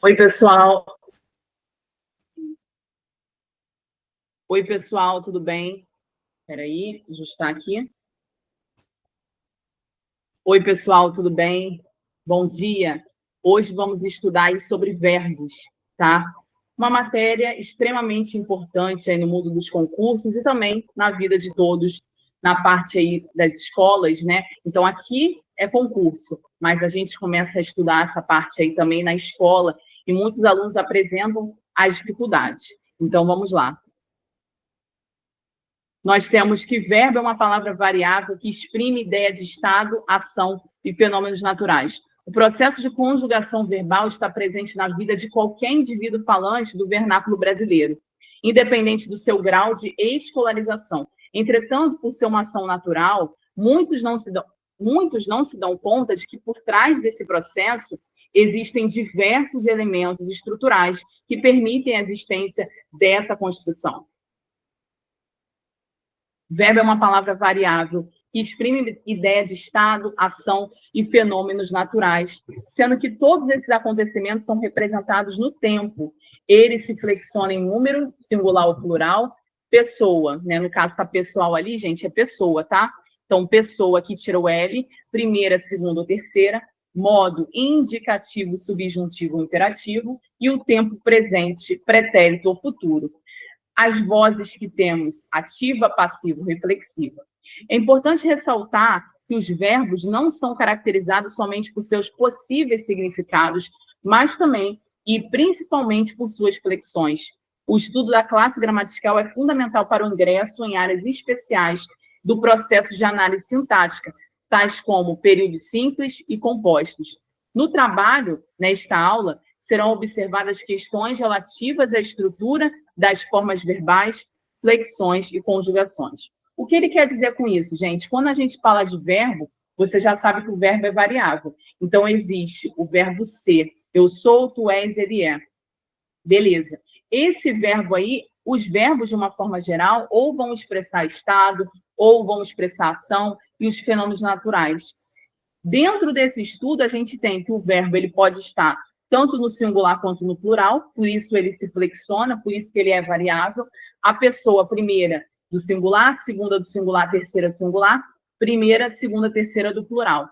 Oi, pessoal. Oi, pessoal, tudo bem? Espera aí, ajustar aqui. Oi, pessoal, tudo bem? Bom dia. Hoje vamos estudar aí sobre verbos, tá? Uma matéria extremamente importante aí no mundo dos concursos e também na vida de todos, na parte aí das escolas, né? Então, aqui é concurso, mas a gente começa a estudar essa parte aí também na escola e muitos alunos apresentam as dificuldades. Então, vamos lá. Nós temos que verbo é uma palavra variável que exprime ideia de estado, ação e fenômenos naturais. O processo de conjugação verbal está presente na vida de qualquer indivíduo falante do vernáculo brasileiro, independente do seu grau de escolarização. Entretanto, por ser uma ação natural, muitos não se dão conta de que por trás desse processo existem diversos elementos estruturais que permitem a existência dessa construção. Verbo é uma palavra variável que exprime ideia de estado, ação e fenômenos naturais, sendo que todos esses acontecimentos são representados no tempo. Ele se flexiona em número, singular ou plural, pessoa, né? No caso está pessoal ali, gente, é pessoa, tá? Então, pessoa que tira o L, primeira, segunda ou terceira, modo indicativo, subjuntivo ou imperativo, e o tempo presente, pretérito ou futuro. As vozes que temos, ativa, passivo, reflexiva. É importante ressaltar que os verbos não são caracterizados somente por seus possíveis significados, mas também e principalmente por suas flexões. O estudo da classe gramatical é fundamental para o ingresso em áreas especiais do processo de análise sintática, tais como períodos simples e compostos. No trabalho, nesta aula, serão observadas questões relativas à estrutura das formas verbais, flexões e conjugações. O que ele quer dizer com isso, gente? Quando a gente fala de verbo, você já sabe que o verbo é variável. Então, existe o verbo ser. Eu sou, tu és, ele é. Beleza. Esse verbo aí, os verbos, de uma forma geral, ou vão expressar estado, ou vão expressar ação e os fenômenos naturais. Dentro desse estudo, a gente tem que o verbo ele pode estar tanto no singular quanto no plural, por isso ele se flexiona, por isso que ele é variável. A pessoa, primeira do singular, segunda do singular, terceira do singular, primeira, segunda, terceira do plural.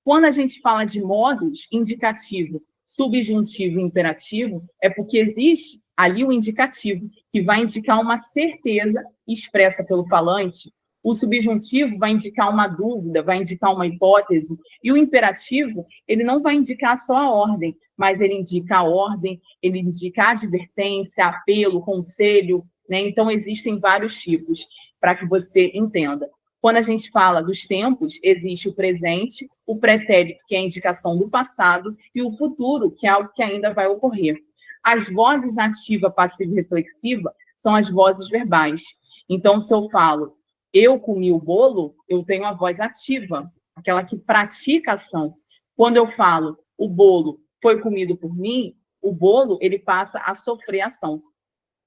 Quando a gente fala de modos, indicativo, subjuntivo e imperativo, é porque existe ali o indicativo, que vai indicar uma certeza expressa pelo falante. O subjuntivo vai indicar uma dúvida, vai indicar uma hipótese, e o imperativo, ele não vai indicar só a ordem, mas ele indica a ordem, ele indica a advertência, apelo, conselho, né? Então, existem vários tipos, para que você entenda. Quando a gente fala dos tempos, existe o presente, o pretérito, que é a indicação do passado, e o futuro, que é algo que ainda vai ocorrer. As vozes ativa, passiva e reflexiva são as vozes verbais. Então, se eu falo, eu comi o bolo, eu tenho a voz ativa, aquela que pratica a ação. Quando eu falo, o bolo foi comido por mim, o bolo, ele passa a sofrer ação.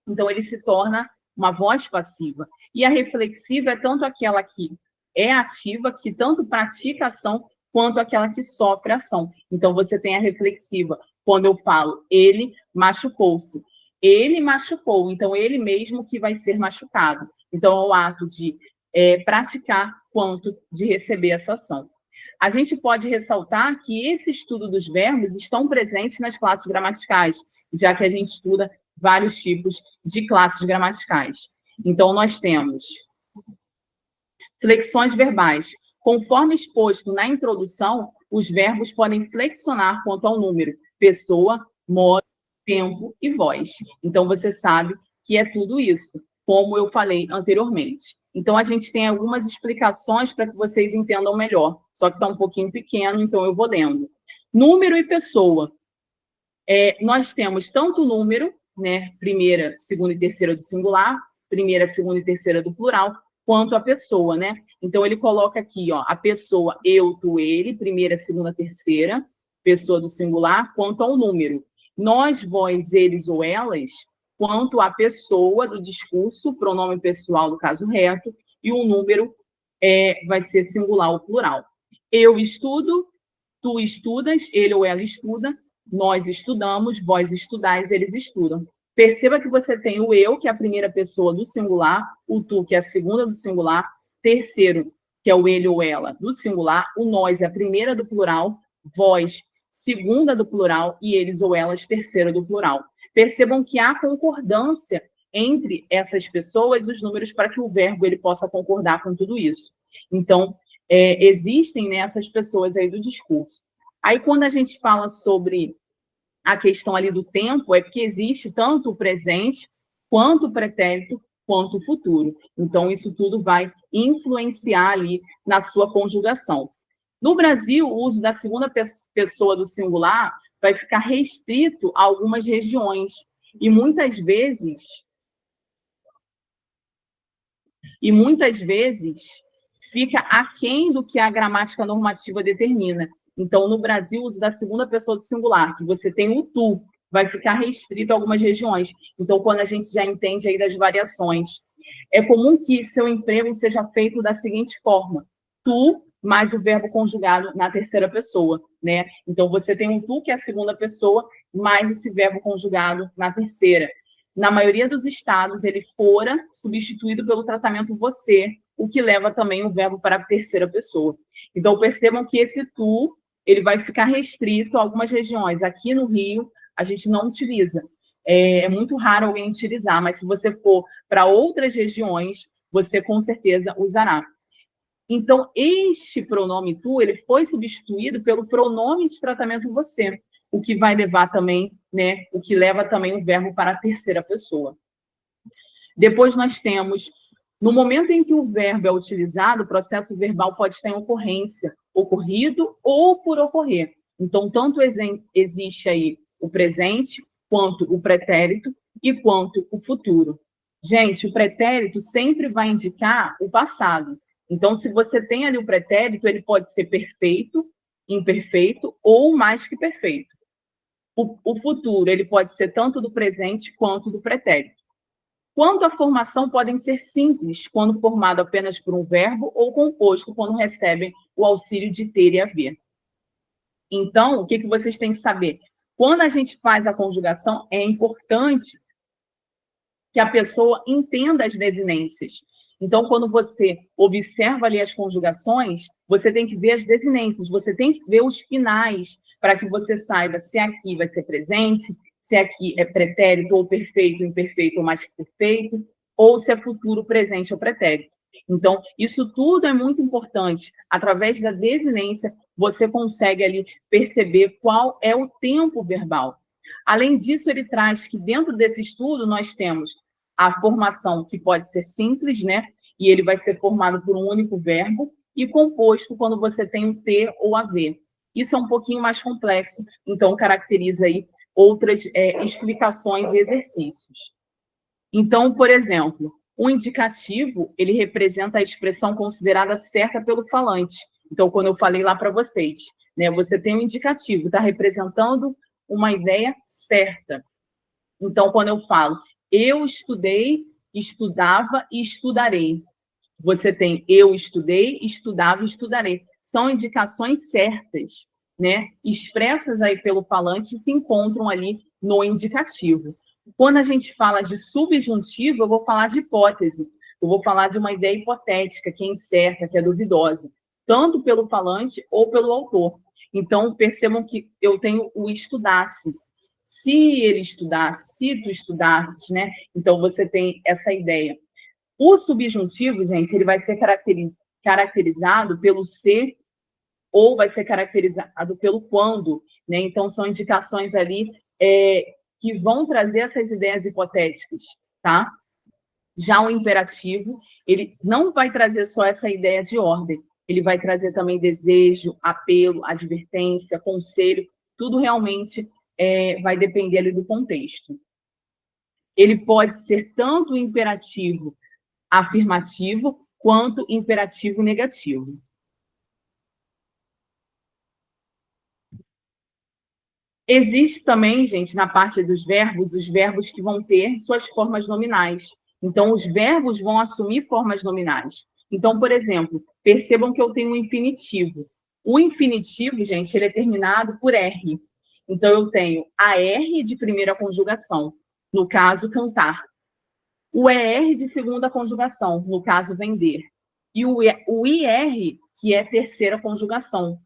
Então, ele se torna uma voz passiva. E a reflexiva é tanto aquela que é ativa, que tanto pratica ação, quanto aquela que sofre ação. Então, você tem a reflexiva. Quando eu falo, ele machucou-se. Ele machucou, então ele mesmo que vai ser machucado. Então, é o ato de praticar quanto de receber essa ação. A gente pode ressaltar que esse estudo dos verbos estão presentes nas classes gramaticais, já que a gente estuda vários tipos de classes gramaticais. Então, nós temos flexões verbais. Conforme exposto na introdução, os verbos podem flexionar quanto ao número, pessoa, modo, tempo e voz. Então, você sabe que é tudo isso, como eu falei anteriormente. Então, a gente tem algumas explicações para que vocês entendam melhor, só que está um pouquinho pequeno, então eu vou lendo. Número e pessoa. Nós temos tanto o número, né, primeira, segunda e terceira do singular, primeira, segunda e terceira do plural, quanto a pessoa, né? Então, ele coloca aqui, ó, a pessoa, eu, tu, ele, primeira, segunda, terceira, pessoa do singular, quanto ao número. Nós, vós, eles ou elas, quanto à pessoa do discurso, pronome pessoal do caso reto, e o número vai ser singular ou plural. Eu estudo, tu estudas, ele ou ela estuda, Nós estudamos, vós estudais, eles estudam. Perceba que você tem o eu, que é a primeira pessoa do singular, o tu, que é a segunda do singular, terceiro, que é o ele ou ela do singular, o nós é a primeira do plural, vós, segunda do plural, e eles ou elas, terceira do plural. Percebam que há concordância entre essas pessoas, os números, para que o verbo ele possa concordar com tudo isso. Então, existem, né, essas pessoas aí do discurso. Aí, quando a gente fala sobre a questão ali do tempo, é porque existe tanto o presente, quanto o pretérito, quanto o futuro. Então, isso tudo vai influenciar ali na sua conjugação. No Brasil, o uso da segunda pessoa do singular vai ficar restrito a algumas regiões. E muitas vezes fica aquém do que a gramática normativa determina. Então, no Brasil, o uso da segunda pessoa do singular, que você tem o tu, vai ficar restrito a algumas regiões. Então, quando a gente já entende aí das variações, é comum que seu emprego seja feito da seguinte forma: tu mais o verbo conjugado na terceira pessoa, né? Então, você tem um tu, que é a segunda pessoa, mais esse verbo conjugado na terceira. Na maioria dos estados, ele fora substituído pelo tratamento você, o que leva também o verbo para a terceira pessoa. Então, percebam que esse tu, ele vai ficar restrito a algumas regiões. Aqui no Rio, a gente não utiliza. É muito raro alguém utilizar, mas se você for para outras regiões, você com certeza usará. Então, este pronome tu, ele foi substituído pelo pronome de tratamento você, o que vai levar também, né, o que leva também o verbo para a terceira pessoa. Depois nós temos, no momento em que o verbo é utilizado, o processo verbal pode estar em ocorrência, ocorrido ou por ocorrer. Então, tanto existe aí o presente, quanto o pretérito e quanto o futuro. Gente, o pretérito sempre vai indicar o passado. Então, se você tem ali o pretérito, ele pode ser perfeito, imperfeito ou mais que perfeito. O futuro, ele pode ser tanto do presente quanto do pretérito. Quanto à formação, podem ser simples, quando formado apenas por um verbo, ou composto, quando recebem o auxílio de ter e haver. Então, o que vocês têm que saber? Quando a gente faz a conjugação, é importante que a pessoa entenda as desinências. Então, quando você observa ali as conjugações, você tem que ver as desinências, você tem que ver os finais, para que você saiba se aqui vai ser presente, se aqui é pretérito ou perfeito, imperfeito ou mais que perfeito, ou se é futuro, presente ou pretérito. Então, isso tudo é muito importante. Através da desinência, você consegue ali perceber qual é o tempo verbal. Além disso, ele traz que dentro desse estudo nós temos a formação, que pode ser simples, né? E ele vai ser formado por um único verbo, e composto quando você tem o ter ou haver. Isso é um pouquinho mais complexo, então caracteriza aí outras explicações e exercícios. Então, por exemplo, o indicativo, ele representa a expressão considerada certa pelo falante. Então, quando eu falei lá para vocês, né, você tem um indicativo, está representando uma ideia certa. Então, quando eu falo, eu estudei, estudava e estudarei. Você tem eu estudei, estudava e estudarei. São indicações certas, né? Expressas aí pelo falante e se encontram ali no indicativo. Quando a gente fala de subjuntivo, eu vou falar de hipótese. Eu vou falar de uma ideia hipotética, que é incerta, que é duvidosa, tanto pelo falante ou pelo autor. Então, percebam que eu tenho o estudasse. Se ele estudasse, se tu estudasses, né? Então, você tem essa ideia. O subjuntivo, gente, ele vai ser caracterizado pelo ser ou vai ser caracterizado pelo quando, né? Então, são indicações ali que vão trazer essas ideias hipotéticas, tá? Já o imperativo, ele não vai trazer só essa ideia de ordem, ele vai trazer também desejo, apelo, advertência, conselho, tudo realmente vai depender ali do contexto. Ele pode ser tanto imperativo afirmativo quanto imperativo negativo. Existe também, gente, na parte dos verbos, os verbos que vão ter suas formas nominais. Então, os verbos vão assumir formas nominais. Então, por exemplo, percebam que eu tenho um infinitivo. O infinitivo, gente, ele é terminado por R. Então, eu tenho a R de primeira conjugação, no caso, cantar. O ER de segunda conjugação, no caso, vender. E o IR, que é terceira conjugação.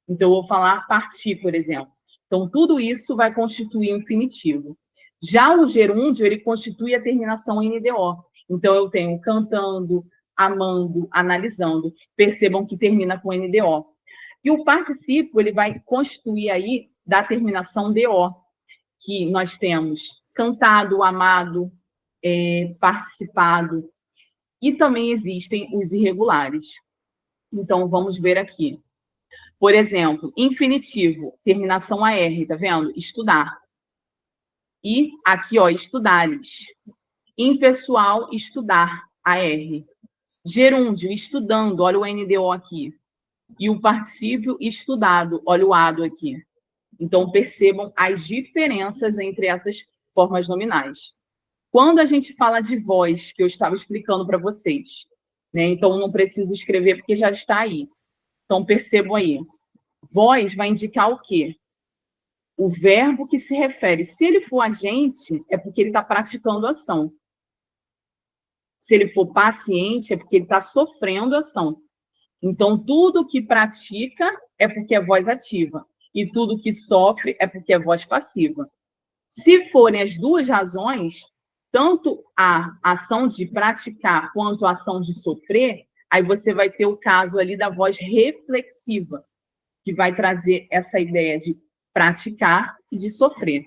Então, eu vou falar partir, por exemplo. Então, tudo isso vai constituir um infinitivo. Já o gerúndio, ele constitui a terminação em NDO. Então, eu tenho cantando, amando, analisando. Percebam que termina com NDO. E o particípio, ele vai constituir aí da terminação DO, que nós temos cantado, amado, participado. E também existem os irregulares. Então, vamos ver aqui. Por exemplo, infinitivo, terminação AR, tá vendo? Estudar. E aqui, ó, estudares. Impessoal, estudar, AR. Gerúndio, estudando, olha o NDO aqui. E o particípio, estudado, olha o ADO aqui. Então, percebam as diferenças entre essas formas nominais. Quando a gente fala de voz, que eu estava explicando para vocês, né? Então, não preciso escrever porque já está aí. Então, percebam aí. Voz vai indicar o quê? O verbo que se refere. Se ele for agente, é porque ele está praticando a ação. Se ele for paciente, é porque ele está sofrendo a ação. Então, tudo que pratica é porque é voz ativa. E tudo que sofre é porque é voz passiva. Se forem as duas razões, tanto a ação de praticar quanto a ação de sofrer, aí você vai ter o caso ali da voz reflexiva, que vai trazer essa ideia de praticar e de sofrer.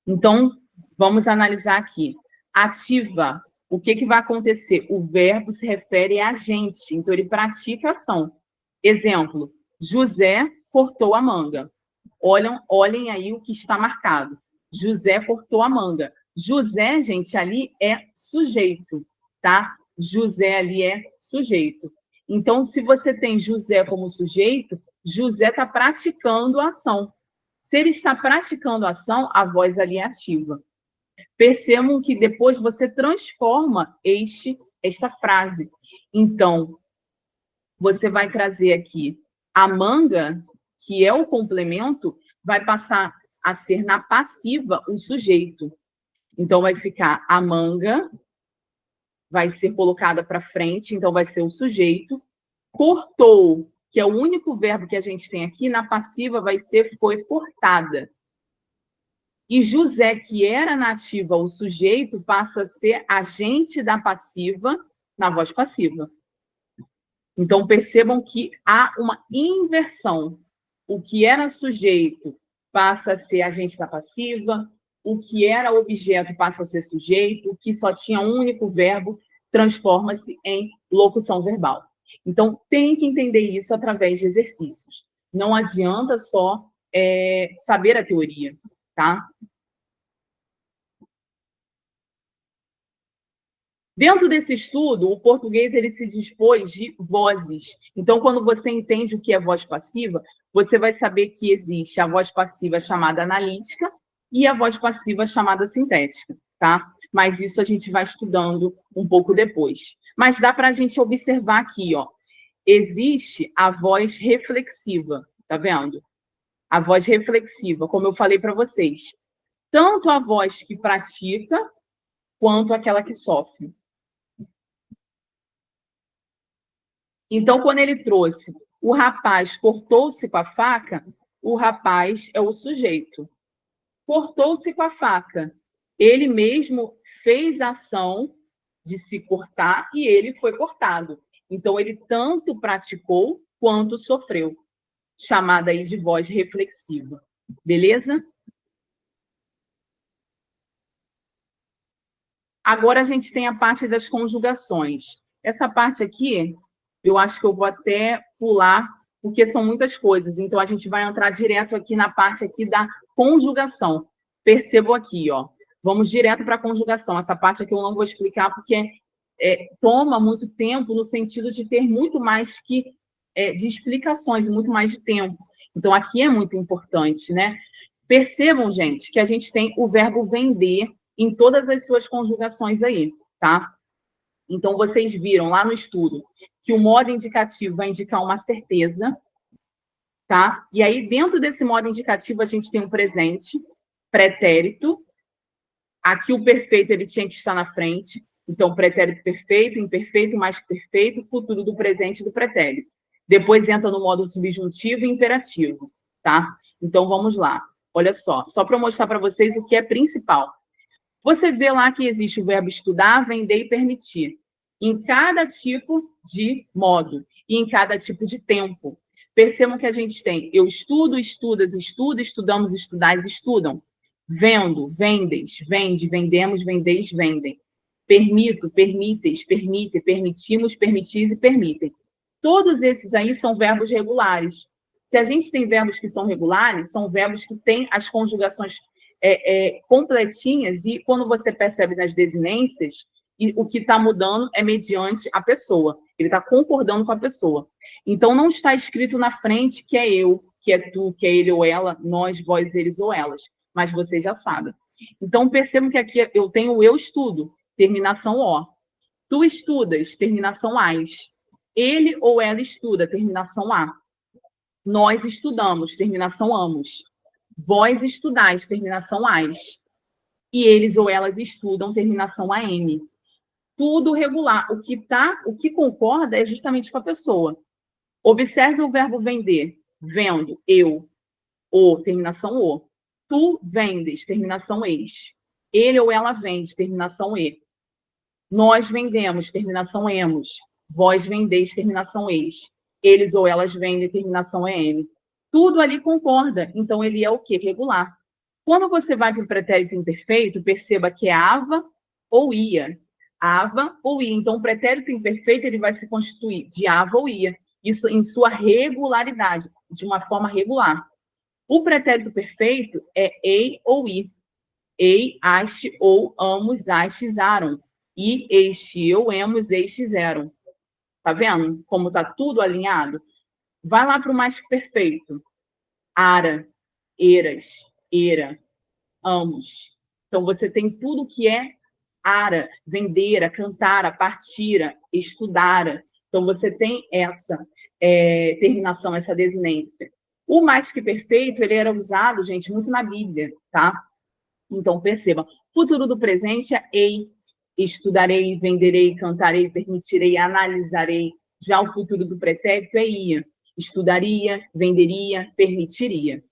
Então, vamos analisar aqui. Ativa, o que vai acontecer? O verbo se refere a agente, então ele pratica a ação. Exemplo, José cortou a manga. Olhem aí o que está marcado. José cortou a manga. José, gente, ali é sujeito, tá? José ali é sujeito. Então, se você tem José como sujeito, José está praticando a ação. Se ele está praticando a ação, a voz ali é ativa. Percebam que depois você transforma esta frase. Então, você vai trazer aqui a manga, que é o complemento, vai passar a ser na passiva o sujeito. Então, vai ficar a manga, vai ser colocada para frente, então vai ser o sujeito. Cortou, que é o único verbo que a gente tem aqui, na passiva vai ser foi cortada. E José, que era nativa o sujeito, passa a ser agente da passiva na voz passiva. Então, percebam que há uma inversão. O que era sujeito passa a ser agente da passiva, o que era objeto passa a ser sujeito, o que só tinha um único verbo transforma-se em locução verbal. Então, tem que entender isso através de exercícios. Não adianta só saber a teoria, tá? Dentro desse estudo, o português ele se dispôs de vozes. Então, quando você entende o que é voz passiva, você vai saber que existe a voz passiva chamada analítica e a voz passiva chamada sintética, tá? Mas isso a gente vai estudando um pouco depois. Mas dá para a gente observar aqui, ó. Existe a voz reflexiva, tá vendo? A voz reflexiva, como eu falei para vocês. Tanto a voz que pratica, quanto aquela que sofre. Então, quando ele trouxe o rapaz cortou-se com a faca, o rapaz é o sujeito. Cortou-se com a faca. Ele mesmo fez a ação de se cortar e ele foi cortado. Então, ele tanto praticou quanto sofreu. Chamada aí de voz reflexiva. Beleza? Agora a gente tem a parte das conjugações. Essa parte aqui, eu acho que eu vou até pular, porque são muitas coisas. Então, a gente vai entrar direto aqui na parte aqui da conjugação. Percebam aqui, ó. Vamos direto para a conjugação. Essa parte aqui eu não vou explicar, porque toma muito tempo no sentido de ter muito mais de explicações, muito mais de tempo. Então, aqui é muito importante, né? Percebam, gente, que a gente tem o verbo vender em todas as suas conjugações aí, tá? Então, vocês viram lá no estudo que o modo indicativo vai indicar uma certeza, tá? E aí, dentro desse modo indicativo, a gente tem um presente, pretérito. Aqui o perfeito ele tinha que estar na frente. Então, pretérito perfeito, imperfeito, mais que perfeito, futuro do presente e do pretérito. Depois entra no modo subjuntivo e imperativo, tá? Então, vamos lá. Olha só para mostrar para vocês o que é principal. Você vê lá que existe o verbo estudar, vender e permitir, em cada tipo de modo e em cada tipo de tempo. Percebam que a gente tem eu estudo, estudas, estuda, estudamos, estudais, estudam. Vendo, vendes, vende, vendemos, vendeis, vendem. Permito, permites, permite, permitimos, permitis e permitem. Todos esses aí são verbos regulares. Se a gente tem verbos que são regulares, são verbos que têm as conjugações completinhas, e quando você percebe nas desinências, o que está mudando é mediante a pessoa. Ele está concordando com a pessoa. Então, não está escrito na frente que é eu, que é tu, que é ele ou ela, nós, vós, eles ou elas. Mas você já sabe. Então, percebam que aqui eu tenho o eu estudo, terminação O. Tu estudas, terminação AS. Ele ou ela estuda, terminação A. Nós estudamos, terminação amos. Vós estudais, terminação AS. E eles ou elas estudam, terminação AM. Tudo regular. O que concorda é justamente com a pessoa. Observe o verbo vender. Vendo, eu, o, terminação O. Tu vendes, terminação eis. Ele ou ela vende, terminação E. Nós vendemos, terminação emos. Vós vendeis, terminação eis. Eles ou elas vendem, terminação EM. Tudo ali concorda. Então, ele é o quê? Regular. Quando você vai para o pretérito imperfeito, perceba que é ava ou ia. Ava ou ia. Então, o pretérito imperfeito ele vai se constituir de ava ou ia. Isso em sua regularidade, de uma forma regular. O pretérito perfeito é ei ou i. Ei, aste ou amos, astes, aram. E, este, eu, emos, estes, eram. Tá vendo como tá tudo alinhado? Vai lá para o mais perfeito. Ara, eras, era, amos. Então, você tem tudo que é ara, vendera, cantara, partira, estudara. Então, você tem essa terminação, essa desinência. O mais que perfeito, ele era usado, gente, muito na Bíblia, tá? Então, perceba, futuro do presente é ei, estudarei, venderei, cantarei, permitirei, analisarei. Já o futuro do pretérito é ia, estudaria, venderia, permitiria.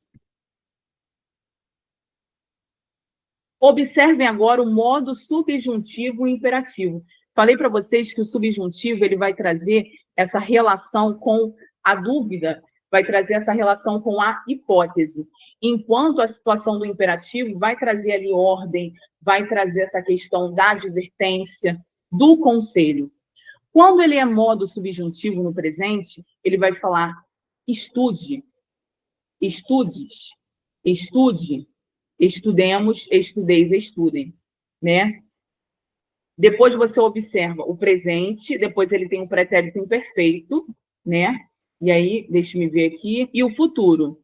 Observem agora o modo subjuntivo e imperativo. Falei para vocês que o subjuntivo ele vai trazer essa relação com a dúvida, vai trazer essa relação com a hipótese, enquanto a situação do imperativo vai trazer ali ordem, vai trazer essa questão da advertência, do conselho. Quando ele é modo subjuntivo no presente, ele vai falar estude, estudes, estude, estudemos, estudeis, estudem, né? Depois você observa o presente, depois ele tem o pretérito imperfeito, né? E aí, deixa-me ver aqui, e o futuro.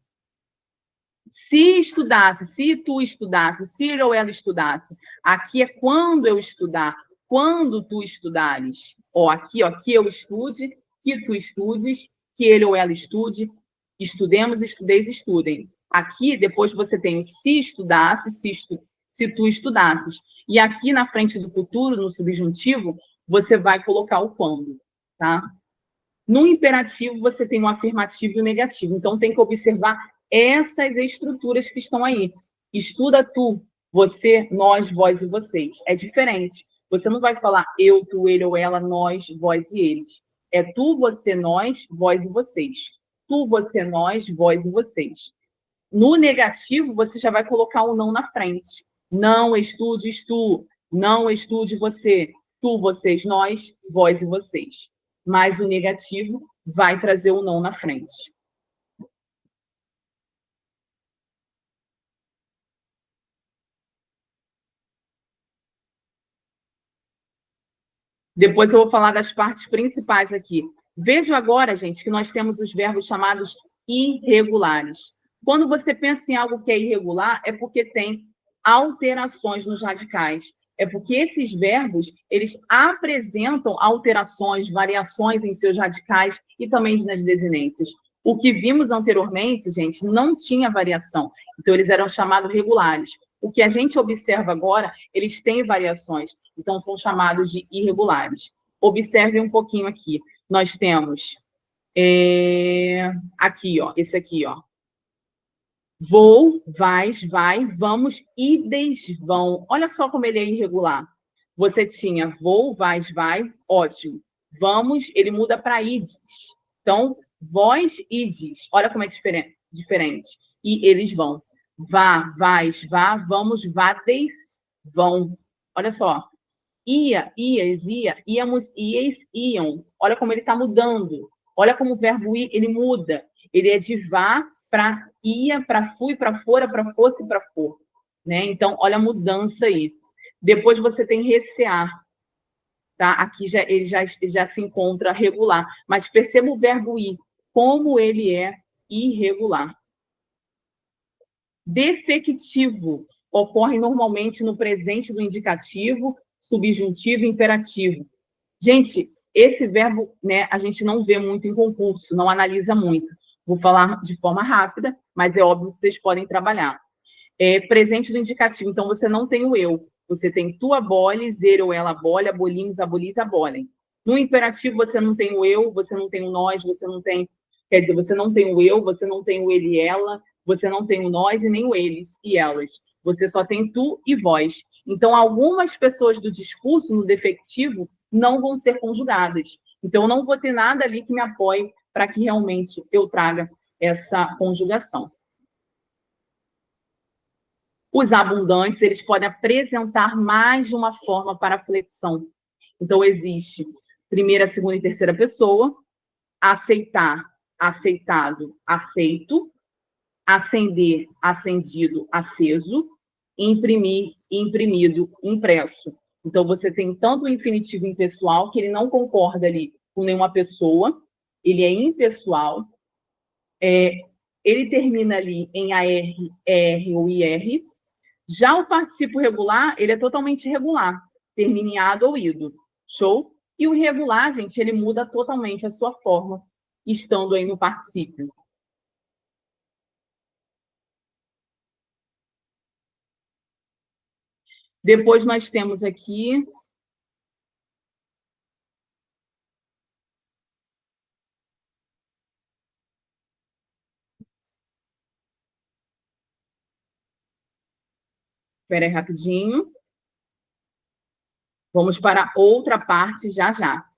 Se estudasse, se tu estudasse, se ele ou ela estudasse. Aqui é quando eu estudar, quando tu estudares. Ó, aqui eu estude, que tu estudes, que ele ou ela estude, estudemos, estudeis, estudem. Aqui, depois você tem o se estudasse, se tu estudasses. E aqui na frente do futuro, no subjuntivo, você vai colocar o quando, tá? No imperativo, você tem o afirmativo e o negativo. Então, tem que observar essas estruturas que estão aí. Estuda tu, você, nós, vós e vocês. É diferente. Você não vai falar eu, tu, ele ou ela, nós, vós e eles. É tu, você, nós, vós e vocês. Tu, você, nós, vós e vocês. No negativo, você já vai colocar o não na frente. Não estudes tu, não estude você. Tu, vocês, nós, vós e vocês. Mas o negativo vai trazer o não na frente. Depois eu vou falar das partes principais aqui. Vejam agora, gente, que nós temos os verbos chamados irregulares. Quando você pensa em algo que é irregular, é porque tem alterações nos radicais. É porque esses verbos, eles apresentam alterações, variações em seus radicais e também nas desinências. O que vimos anteriormente, gente, não tinha variação. Então, eles eram chamados regulares. O que a gente observa agora, eles têm variações. Então, são chamados de irregulares. Observe um pouquinho aqui. Nós temos aqui, ó, esse aqui, ó. Vou, vais, vai, vamos, ides, vão. Olha só como ele é irregular. Você tinha vou, vais, vai, ótimo. Vamos, ele muda para ides. Então, vós, ides. Olha como é diferente. E eles vão. Vá, vais, vá, vamos, vades, vão. Olha só. Ia, ias, ia, íamos, ies, iam. Olha como ele está mudando. Olha como o verbo ir, ele muda. Ele é de vá para ia, para fui, para fora, para fosse, para for. Né? Então, olha a mudança aí. Depois você tem recear. Tá? Aqui ele já se encontra regular. Mas perceba o verbo ir, como ele é irregular. Defectivo ocorre normalmente no presente do indicativo, subjuntivo e imperativo. Gente, esse verbo, né, a gente não vê muito em concurso, não analisa muito. Vou falar de forma rápida, mas é óbvio que vocês podem trabalhar. Presente do indicativo, então você não tem o eu, você tem tu aboles, ele ou ela abole, abolimos, abolis, abolem. No imperativo você não tem o eu, você não tem o nós, você não tem, quer dizer, você não tem o eu, você não tem o ele e ela, você não tem o nós e nem o eles e elas. Você só tem tu e vós. Então, algumas pessoas do discurso no defectivo não vão ser conjugadas. Então, eu não vou ter nada ali que me apoie para que realmente eu traga essa conjugação. Os abundantes, eles podem apresentar mais de uma forma para flexão. Então, existe primeira, segunda e terceira pessoa, aceitar, aceitado, aceito, acender, acendido, aceso, imprimir, imprimido, impresso. Então, você tem tanto o infinitivo impessoal, que ele não concorda ali com nenhuma pessoa, ele é impessoal, ele termina ali em AR, ER ou IR. Já o participo regular, ele é totalmente irregular, termina em ado ou ido. Show? E o irregular, gente, ele muda totalmente a sua forma, estando aí no particípio. Depois nós temos aqui espera aí rapidinho. Vamos para outra parte já já.